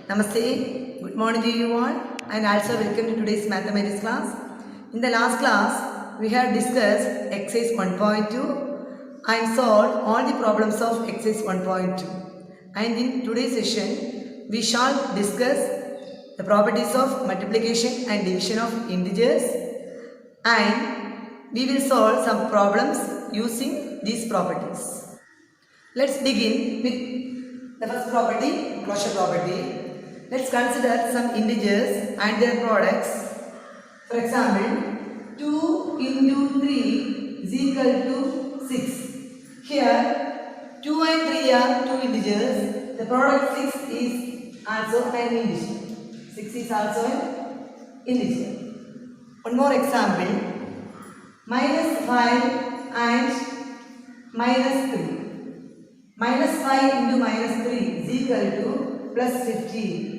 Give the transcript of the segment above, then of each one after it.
Namaste, good morning to you all and also welcome to today's mathematics class. In the last class, we have discussed exercise 1.2 and solved all the problems of exercise 1.2. And in today's session, we shall discuss the properties of multiplication and division of integers, and we will solve some problems using these properties. Let's begin with the first property, closure property. Let's consider some integers and their products. For example, 2 into 3 is equal to 6. Here, 2 and 3 are two integers. The product 6 is also an integer. 6 is also an integer. One more example, minus 5 and minus 3. Minus 5 into minus 3 is equal to plus 15.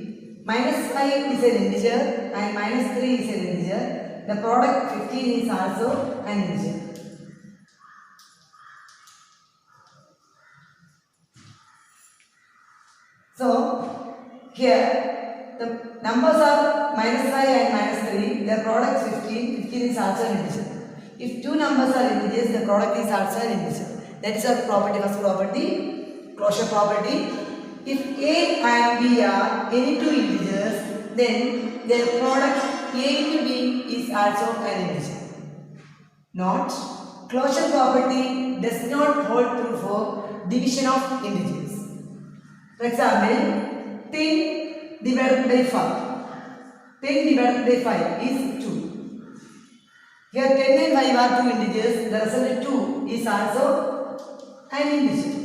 Minus 5 is an integer and minus 3 is an integer. The product 15 is also an integer. So, here the numbers are minus 5 and minus 3. Their product 15. 15 is also an integer. If two numbers are integers, the product is also an integer. That is our property, first property, closure property. If A and B are any two integers, then their product A into B is also an integer. Note, closure property does not hold true for division of integers. For example, 10 divided by 5. 10 divided by 5 is 2. Here 10 and 5 are two integers, the result 2 is also an integer.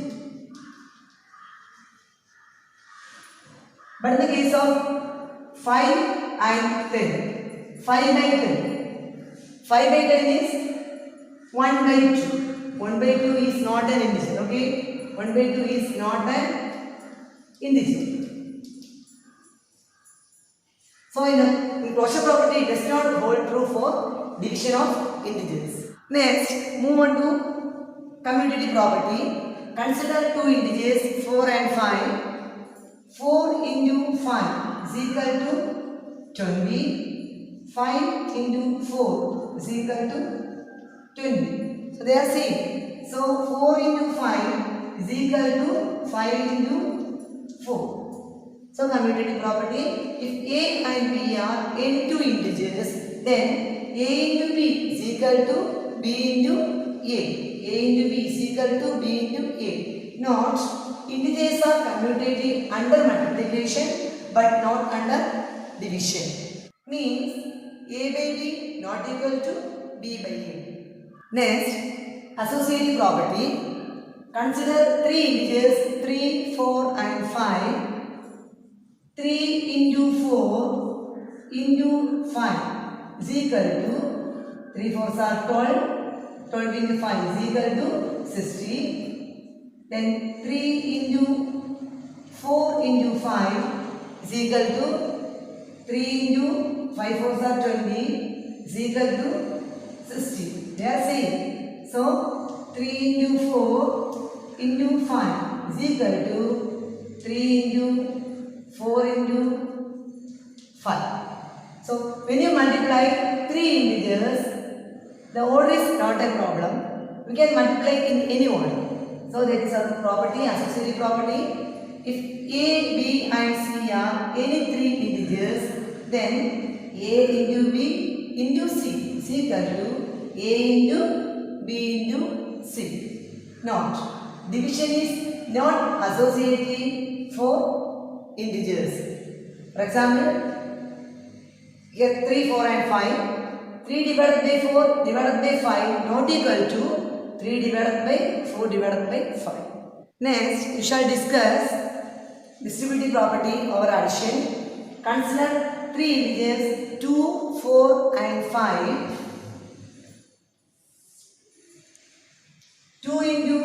But in the case of 5 and 10, 5 by 10, 5 by 10 is 1 by 2. 1 by 2 is not an integer, okay? 1 by 2 is not an integer. So in closure property, it does not hold true for division of integers. Next, move on to commutative property. Consider two integers 4 and 5. 4 into 5 is equal to 20. 5 into 4 is equal to 20. So they are same. So 4 into 5 is equal to 5 into 4. So commutative property, if A and B are any two integers, then A into B is equal to B into A. A into B is equal to B into A. Note, integers are commutative under multiplication but not under division. Means A by B not equal to B by A. Next, associative property. Consider three integers 3, 4 and 5. 3 into 4 into 5 is equal to 3 4s are 12. 12 into 5 is equal to 60. Then 3 into 4 into 5 is equal to 3 into 5 4s are 20 is equal to 60. They are same. So 3 into 4 into 5 is equal to 3 into 4 into 5. So when you multiply three integers, the order is not a problem. We can multiply in any order. So that is our property, associative property. If A, B and C are any three integers, then A into B into C is equal to A into B into C. Note, division is not associative for integers. For example, here 3, 4 and 5. 3 divided by 4 divided by 5 not equal to 3 divided by 4 divided by 5. Next, we shall discuss distributive property over addition. Consider three integers 2, 4 and 5. 2 into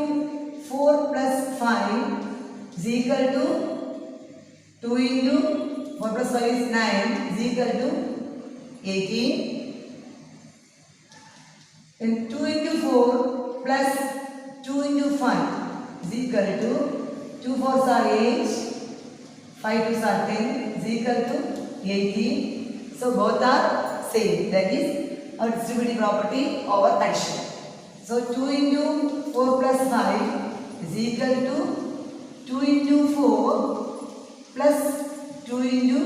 4 plus 5 is equal to 2 into 4 plus 5 is 9 is equal to 18. And 2 into 4 plus 2 into 5 is equal to 2 4s are 8, 5 2s are 10 is equal to 18. So both are same. That is our distributive property over addition. So 2 into 4 plus 5 is equal to 2 into 4 plus 2 into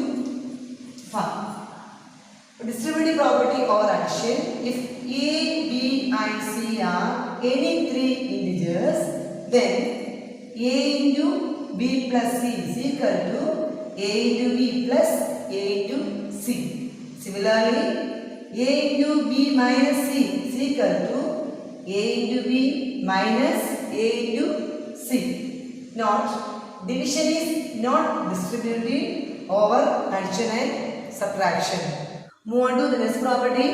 5. Distributive property over addition. If A, B and C are any three integers, then A into B plus C is equal to A into B plus A into C. Similarly, A into B minus C is equal to A into B minus A into C. Note, division is not distributive over addition and subtraction. Move on to the next property,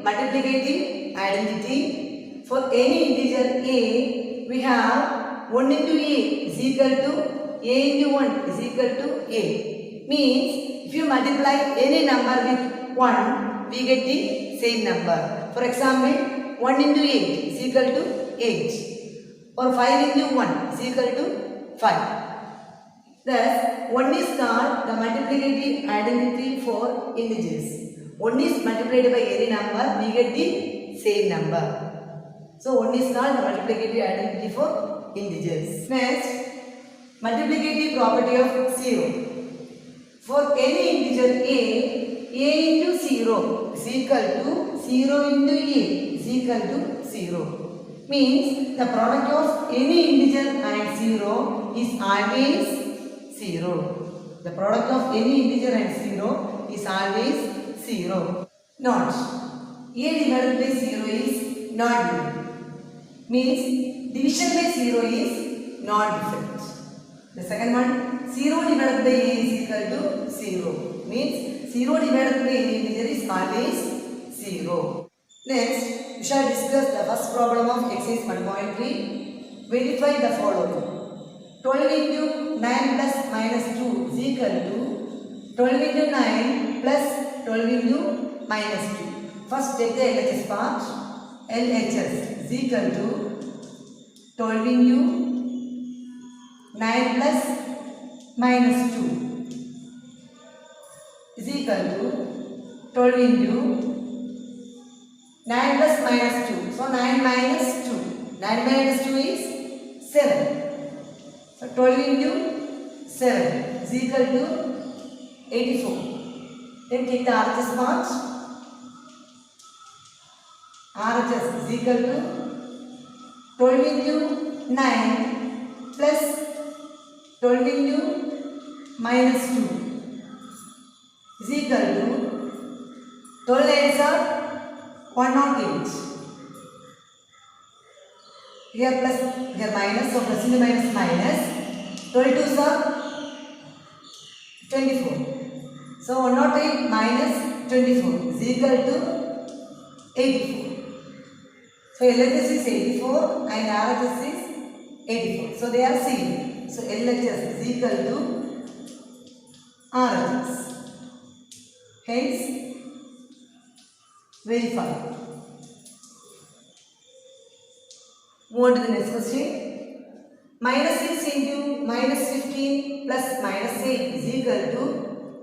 multiplicative identity. For any integer A, we have 1 into A is equal to A into 1 is equal to A. Means, if you multiply any number with 1, we get the same number. For example, 1 into 8 is equal to 8. Or 5 into 1 is equal to 5. Thus, 1 is called the multiplicative identity for integers. 1 is multiplied by any number, we get the same number. So, 1 is called the multiplicative identity for integers. Next, multiplicative property of 0. For any integer A into 0 is equal to 0 into A is equal to 0. Means the product of any integer and 0 is always 0. The product of any integer and 0 is always 0. Note, A divided by 0 is not given. Means division by 0 is not different. The second one, 0 divided by A is equal to 0. Means 0 divided by any integer is always 0. Next, we shall discuss the first problem of exercise 1.3. Verify the following. 12 into 9 plus minus 2 is equal to 12 into 9 plus 12 into minus 2. First take the LHS part. LHS is equal to 12 into 9 plus minus 2 is equal to 12 into 9 plus minus 2. So 9 minus 2. 9 minus 2 is 7. So 12 into 7 is equal to 84. Then take the RHS part. RHS is equal to 12 into 9 plus 12 into minus 2 is equal to 12 8s are 108. Here plus, here minus, so plus into minus minus. 12 2s are 24. So 108 minus 24 is equal to 84. So LHS is 84 and RHS is 84. So they are same. So LHS is equal to RHS. Hence, verify. Move on to the next question. Minus 6 into minus 15 plus minus 8 is equal to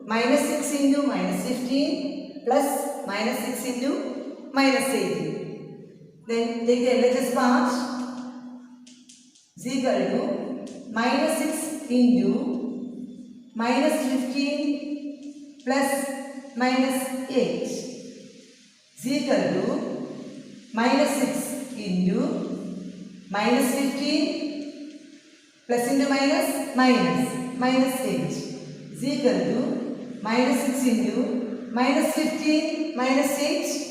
minus 6 into minus 15 plus minus 6 into minus 18. Then take the LHS part is equal to minus 6 into minus 15 plus minus 8 is equal to minus 6 into minus 15 plus into minus minus 8 is equal to minus 6 into minus 15 minus 8.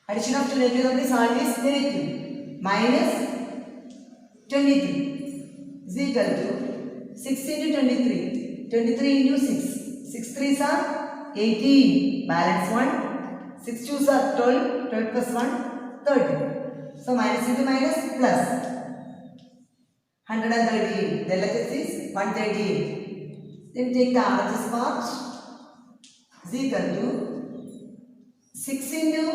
Addition of two negative numbers is always negative. Minus 23 is equal to 6 into 23. 23 into 6. 6 3s are 18. Balance 1. 6 2s are 12. 12 plus 1, 30. So minus into minus plus 138. The LHS is 138. Then take the RHS part is equal to 6 into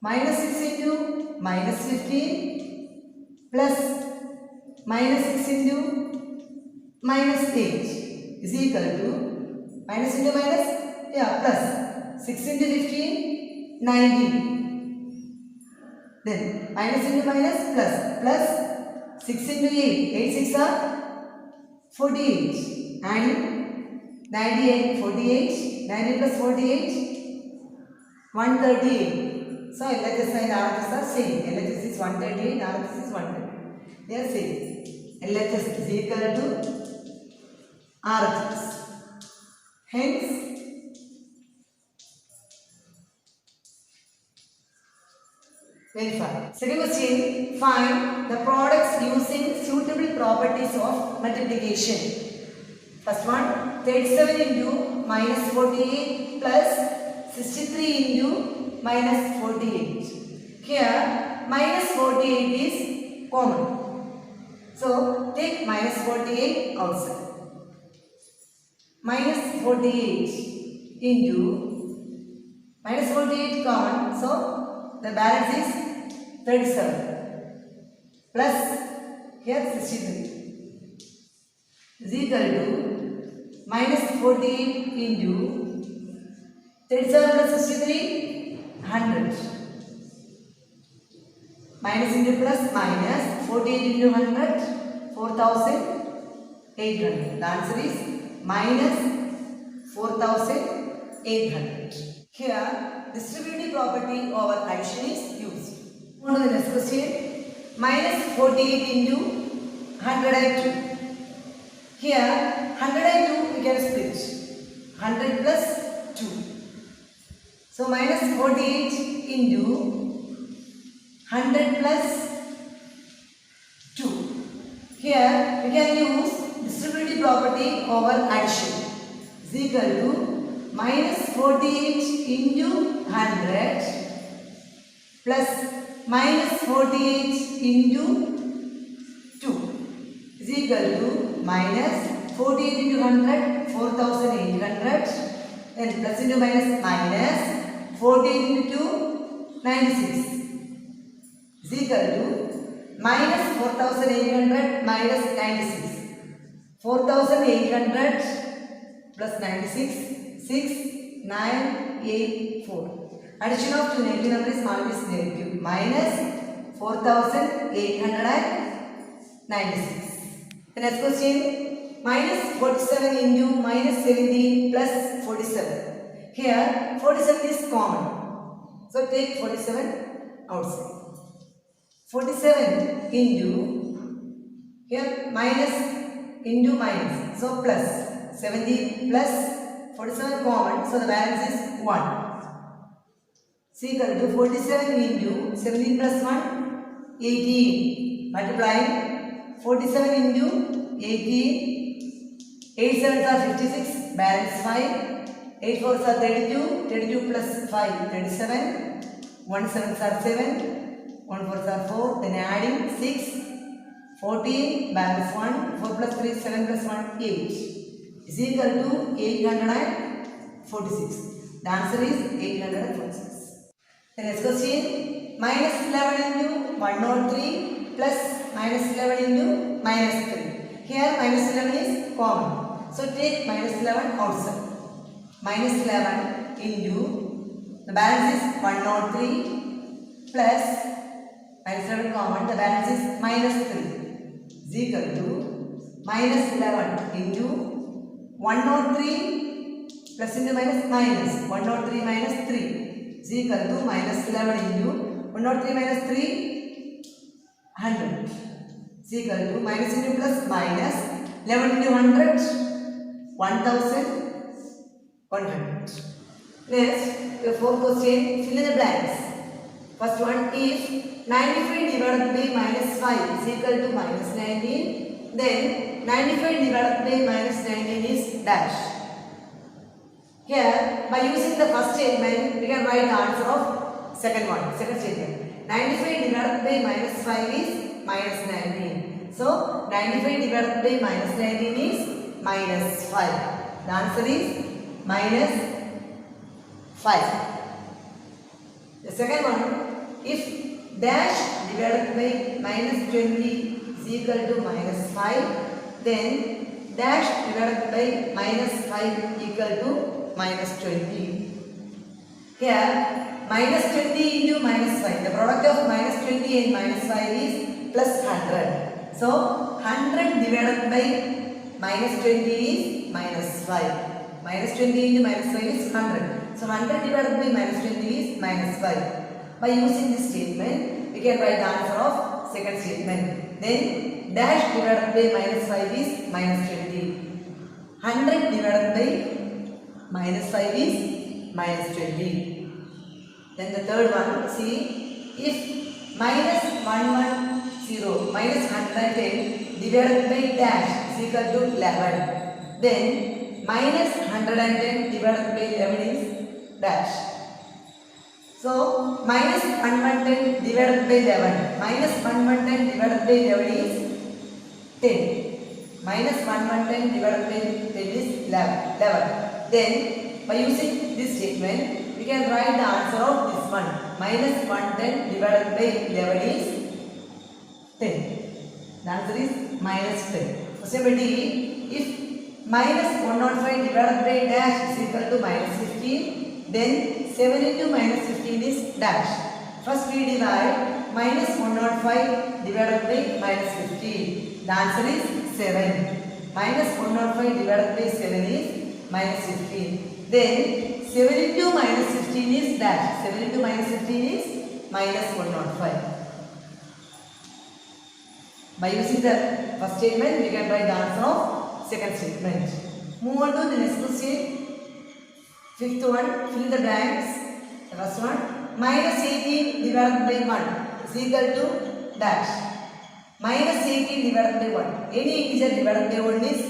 minus 6 into minus 15 plus minus 6 into minus 8 is equal to minus into minus, yeah, plus 6 into 15, 90. Then minus into minus plus 6 into 8, 8 6 are 48 and 98, 48, 90 plus 48, 138. So LHS and RHS are same. LHS is 138, RHS is 138. They are same. LHS is equal to RHS. Hence, verify. Second question, find the products using suitable properties of multiplication. First one, 37 into minus 48 plus 63 into minus 48. Here, minus 48 is common. So, take minus 48 outside. Minus 48 into minus 48 common. So, the balance is 37 plus here 63 is equal to minus 48 into 37 plus 63, 100. Minus into plus minus 48 into 100, 4,800. The answer is minus 4,800. Here, distributive property over addition is used. Move on to the next question. Minus 48 into 102. Here, 102 we can split. 100 plus 2. So, minus 48 into 100 plus 2. Here, we can use distributive property over addition. Is equal to minus 48 into 100 plus minus 48 into 2 is equal to minus 48 into 100, 4,800, then plus into minus 48 into 2, 96 is equal to minus 4,800 minus 96. 4,800 plus 96, 6, 9, 8, 4. Addition of two negative numbers is always negative. Minus 4,896. The next question, minus 47 into minus 17 plus 47. Here 47 is common. So take 47 outside. 47 into, here minus into minus, so plus 17 plus 47 common, so the balance is 1. Is equal to 47 into 17 plus 1, 18. Multiplying 47 into 18, 8 sevens are 56, balance 5, 8 fours are 32, 32 plus 5, 37, 1 sevens are 7, 1 fours are 4, then adding 6, 14, balance 1, 4 plus 3, 7 plus 1, 8 is equal to 846. The answer is 846. The next question, minus 11 into 103 plus minus 11 into minus 3. Here minus 11 is common. So take minus 11 outside. Minus 11 into, the balance is 103 plus minus 11 common, the balance is minus 3. Is equal to minus 11 into 103 plus into minus 103 minus 3 is equal to minus 11 into 103 minus 3, 100 is equal to minus into plus minus 11 into 100, 1100. Next, the fourth question, fill in the blanks. First one, if 95 divided by minus 5 is equal to minus 19, then 95 divided by minus 19 is dash. Here, by using the first statement, we can write the answer of second statement. 95 divided by minus 5 is minus 19. So, 95 divided by minus 19 is minus 5. The answer is minus 5. The second one, if dash divided by minus 20 is equal to minus 5, then dash divided by minus 5 equal to minus 20. Here minus 20 into minus 5. The product of minus 20 and minus 5 is plus 100. So 100 divided by minus 20 is minus 5. Minus 20 into minus 5 is 100. So 100 divided by minus 20 is minus 5. By using this statement, we can write the answer of second statement. Then dash divided by minus 5 is minus 20. 100 divided by minus 5 is minus 20. Then the third one, see, if minus 110 minus 110 divided by dash is equal to 11, then minus 110 divided by 11 is dash. So minus 110 divided by 11, minus 110 divided by 11 is 10. Minus 110 divided by 10 is 11. Then by using this statement, we can write the answer of this one. Minus 110 divided by 11 is 10. The answer is minus 10. Question B, if minus 105 divided by dash is equal to minus 15, then 7 into minus 15 is dash. First we divide minus 105 divided by minus 15. The answer is 7. Minus 105 divided by 7 is minus 15. Then 7 into minus 15 is dash. 7 into minus 15 is minus 105. By using the first statement, we can write the answer of second statement. Move on to the next question. Fifth one, fill the blanks. The first one, minus 18 divided by 1 is equal to dash. Minus 18 divided by 1. Any integer divided by 1 is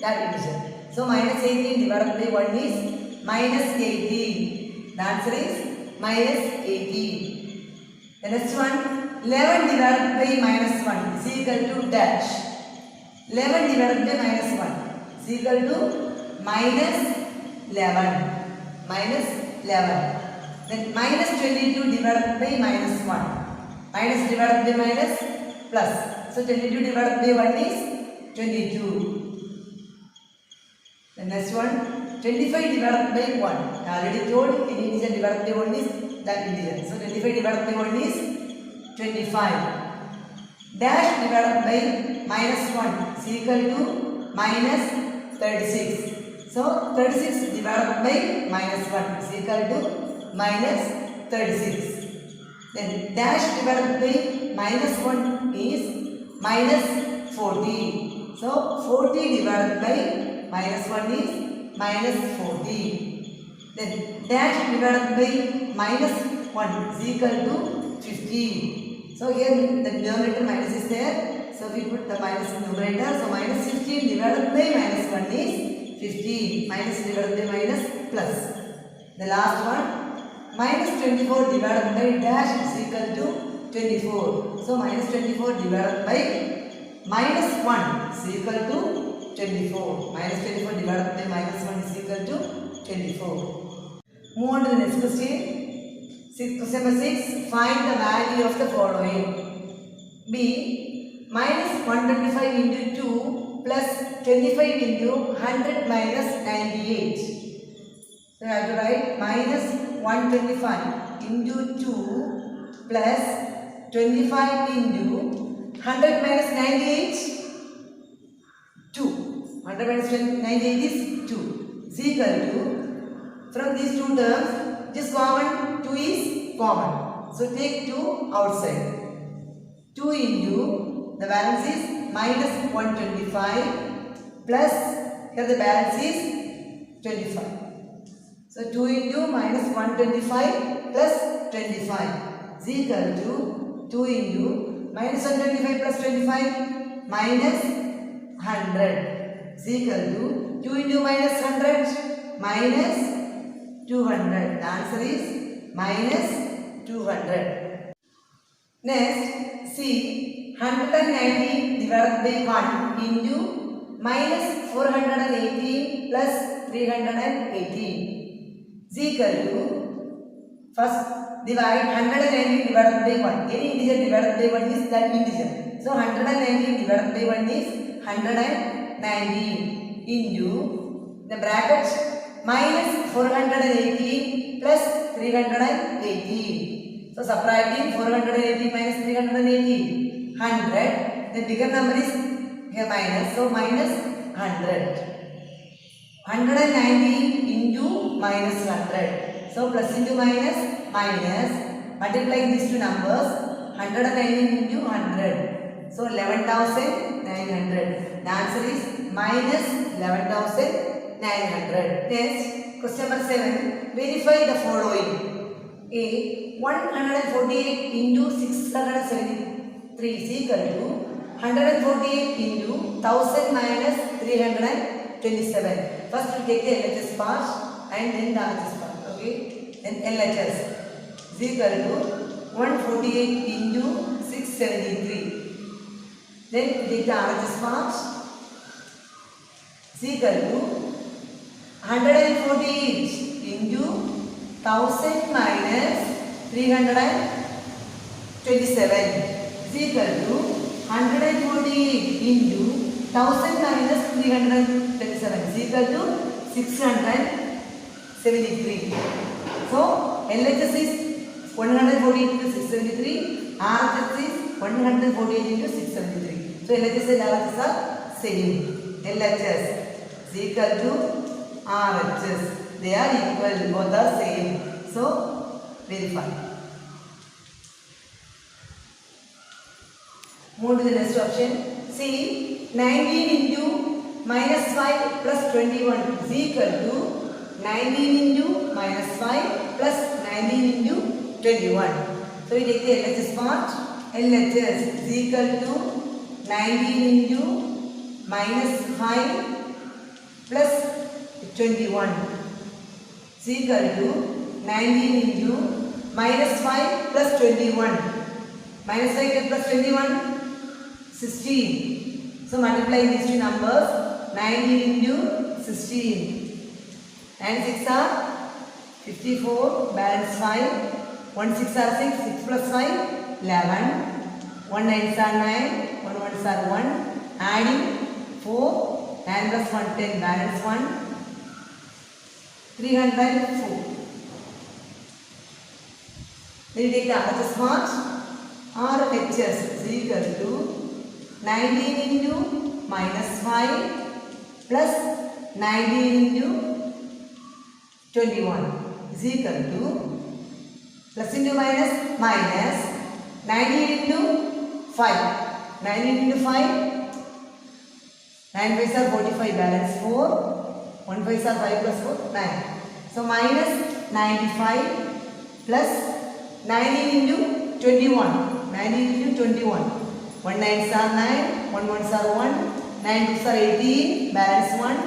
that integer. So minus 18 divided by 1 is minus 18. The answer is minus 18. The next one, 11 divided by minus 1 is equal to dash. 11 divided by minus 1 is equal to minus 11. Minus 11. Then minus 22 divided by minus 1. Minus divided by minus plus. So 22 divided by 1 is 22. The next one, 25 divided by 1. I already told any integer divided by 1 is that integer. So 25 divided by 1 is 25. Dash divided by minus 1 is equal to minus 36. So 36 divided by minus 1 is equal to minus 36. Then dash divided by minus 1 is minus 40. So 40 divided by minus 1 is minus 40. Then dash divided by minus 1 is equal to 50. So here the denominator minus is there. So we put the minus in numerator. So minus 15 divided by minus 1 is 50. Minus divided by minus plus. The last one, minus 24 divided by dash is equal to 24. So minus 24 divided by minus 1 is equal to 24. Minus 24 divided by minus 1 is equal to 24. Move on to the next question. Question number 6. Find the value of the following. B. Minus 125 into 2 plus 25 into 100 minus 98. So I have to write minus 125 into 2 plus 25 into 100 minus 98. 2. 100 minus 98 is 2. Is equal to, from these two terms, it is common, 2 is common. So take 2 outside. 2 into, the balance is minus 125 plus, here the balance is 25. So 2 into minus 125 plus 25 is equal to 2 into minus 125 plus 25 minus 100 is equal to 2 into minus 100 minus 200. The answer is minus 200. Next, see, 190 divided by 1 into minus 418 plus 318 is equal to, first divide 190 divided by 1. Any integer divided by 1 is that integer. So 190 divided by 1 is 190. 490 into the bracket minus 480 plus 380. So subtracting 480 minus 380, 100. The bigger number is here minus, so minus 100. 190 into minus 100. So plus into minus, minus. Multiplying these two numbers, 190 into 100. So 11,900. The answer is minus 11,900. Next, question number 7. Verify the following. A. 148 into 673 is equal to 148 into 1000 minus 327. First we take the LHS part and then the RHS part. Okay? Then LHS is equal to 148 into 673. Then we take the RHS part is equal to 148 into 1000 minus 327 is equal to 148 into 1000 minus 327 is equal to 673. So LHS is 148 into 673, RHS is 148 into 673. So LHS and RHS are same. LHS is equal to RHS. They are equal, both are same. So verify. Move to the next option. See, 19 into minus 5 plus 21 is equal to 19 into minus 5 plus 19 into 21. So we take the LHS part. LHS is equal to 19 into minus 5 plus 21 is equal to 19 into minus 5 plus 21. Minus 5 plus 21, 16. So multiply these two numbers, 19 into 16. And 6 are 54, balance 5. 1 6 are 6, 6 plus 5, 11. 1 9s are 9, 1 1s are 1. Adding 4, 9 plus 1, 10, balance 1. 304. Then we take the RHS part. RHS is equal to 19 into minus 5 plus 19 into 21 is equal to plus into minus minus 19 into 5. 19 into 5, 9 5s are 45, balance 4. 1 5s are 5 plus 4, 9. So minus 95 plus 19 into 21. 19 into 21. 1 9s are 9, 1 1s are 1, 9 2s are 18, balance 1,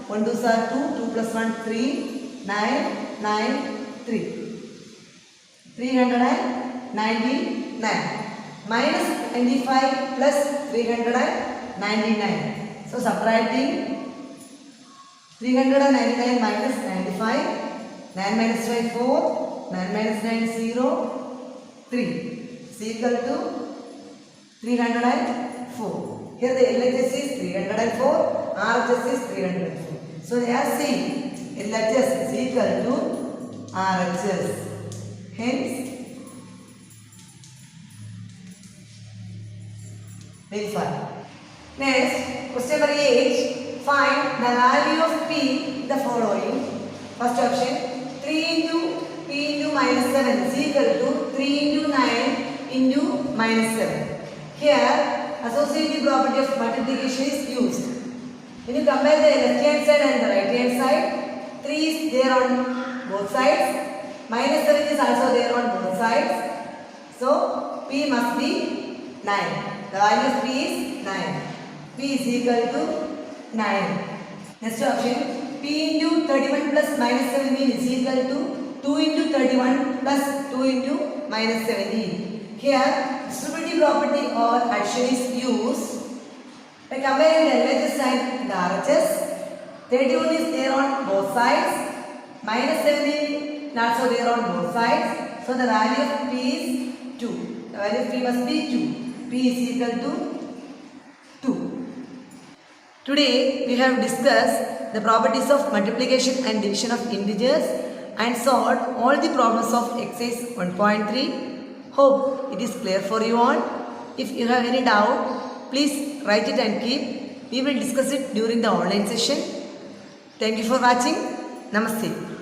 1 2s are 2, 2 plus 1 3, 9, 9, 3. 399 minus 95 plus 399. So subtracting 399 minus 95, 9 minus 5 4, 9 minus 9 0, 3 is equal to 304. Here the LHS is 304, RHS is 304. So they are same. LHS is equal to RHS. Hence, verify. Next, question number 8. Find the value of P in the following. First option, 3 into P into minus 7 is equal to 3 into 9 into minus 7. Here, associative property of multiplication is used. When you compare the left hand side and the right hand side, 3 is there on both sides. Minus 7 is also there on both sides. So, P must be 9. The value of P is 9. P is equal to 9. Next option, P into 31 plus minus 17 is equal to 2 into 31 plus 2 into minus 17. Here, distributive property or addition is used. By comparing the LHS and the RHS, 31 is there on both sides. Minus 17 is also there on both sides. So the value of P is 2. The value of P must be 2. P is equal to 2. Today we have discussed the properties of multiplication and division of integers and solved all the problems of exercise 1.3. Hope it is clear for you all. If you have any doubt, please write it and keep. We will discuss it during the online session. Thank you for watching. Namaste.